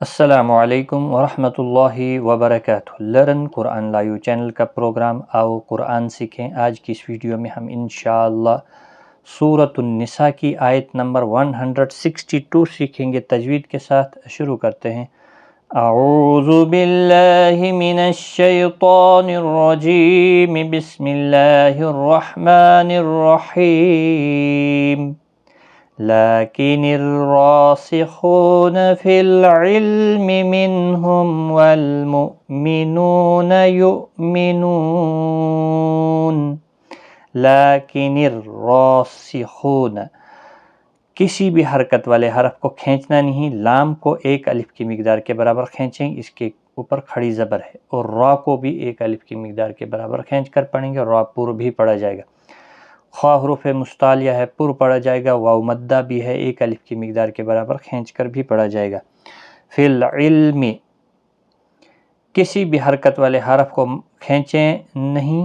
السلام علیکم ورحمۃ اللہ وبرکاتہ۔ لرن قرآن لائیو چینل کا پروگرام آؤ قرآن سیکھیں۔ آج کی اس ویڈیو میں ہم انشاءاللہ سورۃ النساء کی آیت نمبر 162 سیکھیں گے۔ تجوید کے ساتھ شروع کرتے ہیں۔ اعوذ باللہ من الشیطان الرجیم، بسم اللہ الرحمن الرحیم۔ لكن الراسخون في العلم منهم والمؤمنون يؤمنون۔ لكن الراسخون، کسی بھی حرکت والے حرف کو کھینچنا نہیں، لام کو ایک الف کی مقدار کے برابر کھینچیں، اس کے اوپر کھڑی زبر ہے، اور را کو بھی ایک الف کی مقدار کے برابر کھینچ کر پڑھیں گے، را پر بھی پڑھا جائے گا۔ خواہ حروف مستعلیہ ہے، پر پڑھا جائے گا، واو مدہ بھی ہے، ایک الف کی مقدار کے برابر کھینچ کر بھی پڑھا جائے گا۔ فی العلم، کسی بھی حرکت والے حرف کو کھینچیں نہیں،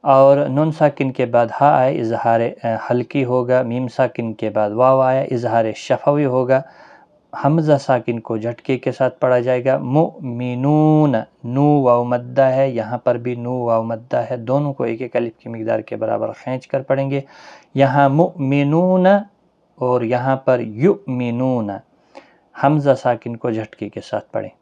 اور نون ساکن کے بعد ہا آئے اظہار حلقی ہوگا، میم ساکن کے بعد واو آیا اظہار شفوی ہوگا، حمزہ ساکن کو جھٹکے کے ساتھ پڑھا جائے گا۔ مؤمنون، نو واو مدہ ہے، یہاں پر بھی نو واو مدہ ہے، دونوں کو ایک ایک الف کی مقدار کے برابر کھینچ کر پڑھیں گے۔ یہاں مؤمنون اور یہاں پر یؤمنون، حمزہ ساکن کو جھٹکے کے ساتھ پڑھیں۔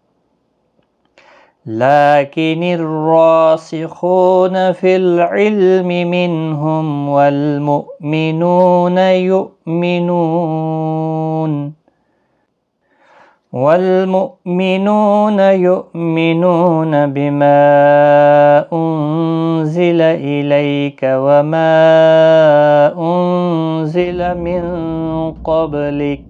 لیکن الراسخون فی العلم منہم والمؤمنون یؤمنون۔ والمؤمنون يؤمنون بما أنزل إليك وما أنزل من قبلك۔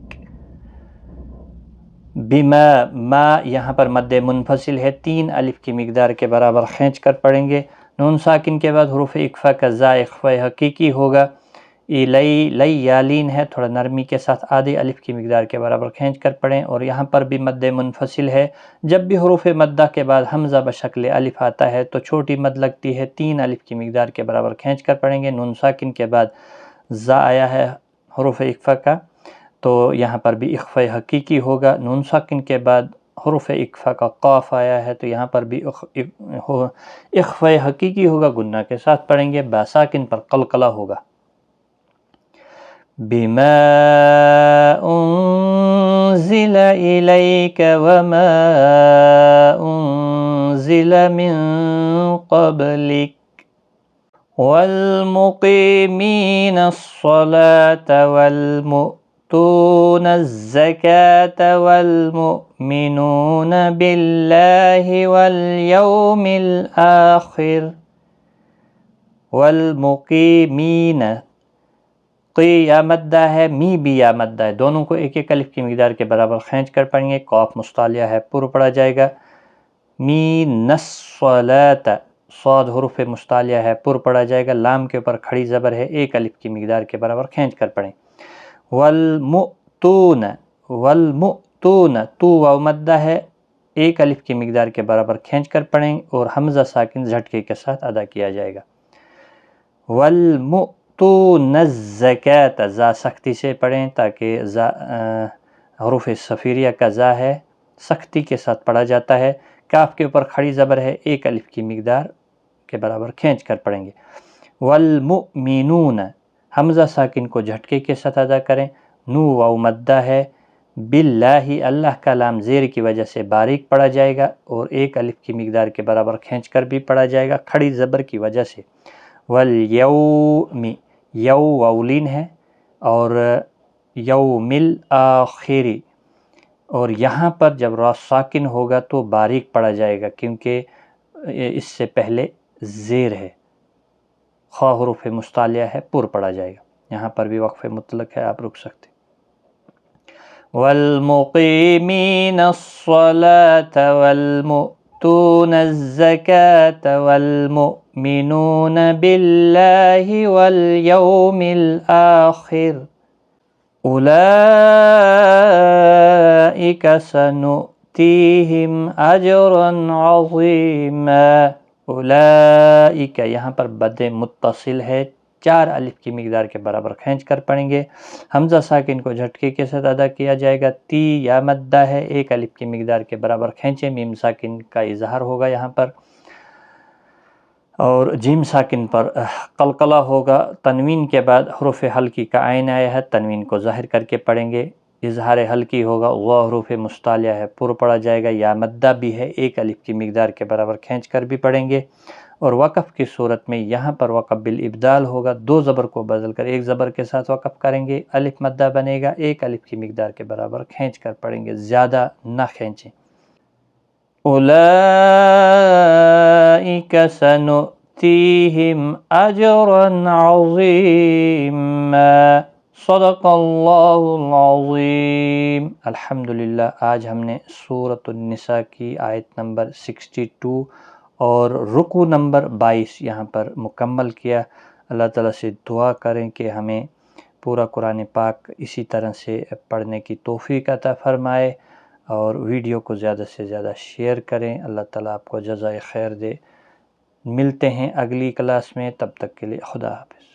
بما، ما یہاں پر مد منفصل ہے، تین الف کی مقدار کے برابر کھینچ کر پڑھیں گے۔ نون ساکن کے بعد حروف اقفا کا زا اخفا حقیقی ہوگا۔ لئی یالین ہے، تھوڑا نرمی کے ساتھ آدھے الف کی مقدار کے برابر کھینچ کر پڑھیں، اور یہاں پر بھی مد منفصل ہے۔ جب بھی حروف مدہ کے بعد حمزہ بشکل الف آتا ہے تو چھوٹی مد لگتی ہے، تین الف کی مقدار کے برابر کھینچ کر پڑھیں گے۔ نون ساکن کے بعد زا آیا ہے حروف اقفا کا، تو یہاں پر بھی اخفا حقیقی ہوگا۔ نون ساکن کے بعد حروف اقفا کا قاف آیا ہے، تو یہاں پر بھی اخفا حقیقی ہوگا، گنہ کے ساتھ پڑھیں گے۔ با ساکن پر قلقلہ ہوگا۔ بما انزل الیک وما انزل من قبلک والمقیمین الصلاة والمؤتون الزکاة والمؤمنون باللہ والیوم الآخر۔ والمقیمین، قی یا مدہ ہے، می بھی یا مدہ ہے، دونوں کو ایک ایک الف کی مقدار کے برابر کھینچ کر پڑھیں گے۔ قاف مستعلیہ ہے، پر پڑھا جائے گا۔ مین الصلاۃ، صاد حروف مستعلیہ ہے، پر پڑھا جائے گا، لام کے اوپر کھڑی زبر ہے، ایک الف کی مقدار کے برابر کھینچ کر پڑھیں۔ والمؤتون، والمؤتون، تو واو مدہ ہے، ایک الف کی مقدار کے برابر کھینچ کر پڑھیں، اور حمزہ ساکن جھٹکے کے ساتھ ادا کیا جائے گا۔ والمؤتون الزکاۃ، زا سختی سے پڑھیں تاکہ حروف صفیریہ کا زا ہے، سختی کے ساتھ پڑھا جاتا ہے۔ کاف کے اوپر کھڑی زبر ہے، ایک الف کی مقدار کے برابر کھینچ کر پڑھیں گے۔ والمؤمنون، حمزہ ساکن کو جھٹکے کے ساتھ ادا کریں، نو واو مدہ ہے، باللہ، اللہ کا لام زیر کی وجہ سے باریک پڑھا جائے گا، اور ایک الف کی مقدار کے برابر کھینچ کر بھی پڑھا جائے گا کھڑی زبر کی وجہ سے۔ والیوم، یو واولین ہے، اور یوم الآخر، اور یہاں پر جب را ساکن ہوگا تو باریک پڑھا جائے گا، کیونکہ اس سے پہلے زیر ہے۔ خواہ حروف مستعلیہ ہے، پر پڑھا جائے گا، یہاں پر بھی وقف مطلق ہے، آپ رک سکتے۔ والمقیمین الصلاة والمؤتون الزکاة والمؤمنون باللہ والیوم الآخر اولئک سنؤتیہم اجرا عظیما۔ اولئک، یہاں پر بد متصل ہے، 4 الف کی مقدار کے برابر کھینچ کر پڑھیں گے۔ حمزہ ساکن کو جھٹکے کے ساتھ ادا کیا جائے گا۔ تی یا مدہ ہے، 1 الف کی مقدار کے برابر کھینچیں، میم ساکن کا اظہار ہوگا یہاں پر، اور جیم ساکن پر قلقلہ ہوگا۔ تنوین کے بعد حروف حلقی کا عین آیا ہے، تنوین کو ظاہر کر کے پڑھیں گے، اظہار حلقی ہوگا۔ وہ حروف مستعلیہ ہے، پر پڑھا جائے گا۔ یا مدہ بھی ہے، 1 الف کی مقدار کے برابر کھینچ کر بھی پڑھیں گے۔ اور وقف کی صورت میں یہاں پر وقف بالابدال ہوگا، 2 زبر کو بدل کر 1 زبر کے ساتھ وقف کریں گے، الف مدہ بنے گا، 1 الف کی مقدار کے برابر کھینچ کر پڑھیں گے، زیادہ نہ کھینچیں۔ اولئک سنؤتیہم اجرا عظیما، صدق اللہ العظیم۔ الحمدللہ، آج ہم نے سورۃ النساء کی آیت نمبر 62 اور رکوع نمبر 22 یہاں پر مکمل کیا۔ اللہ تعالیٰ سے دعا کریں کہ ہمیں پورا قرآن پاک اسی طرح سے پڑھنے کی توفیق عطا فرمائے، اور ویڈیو کو زیادہ سے زیادہ شیئر کریں۔ اللہ تعالیٰ آپ کو جزائے خیر دے۔ ملتے ہیں اگلی کلاس میں، تب تک کے لیے خدا حافظ۔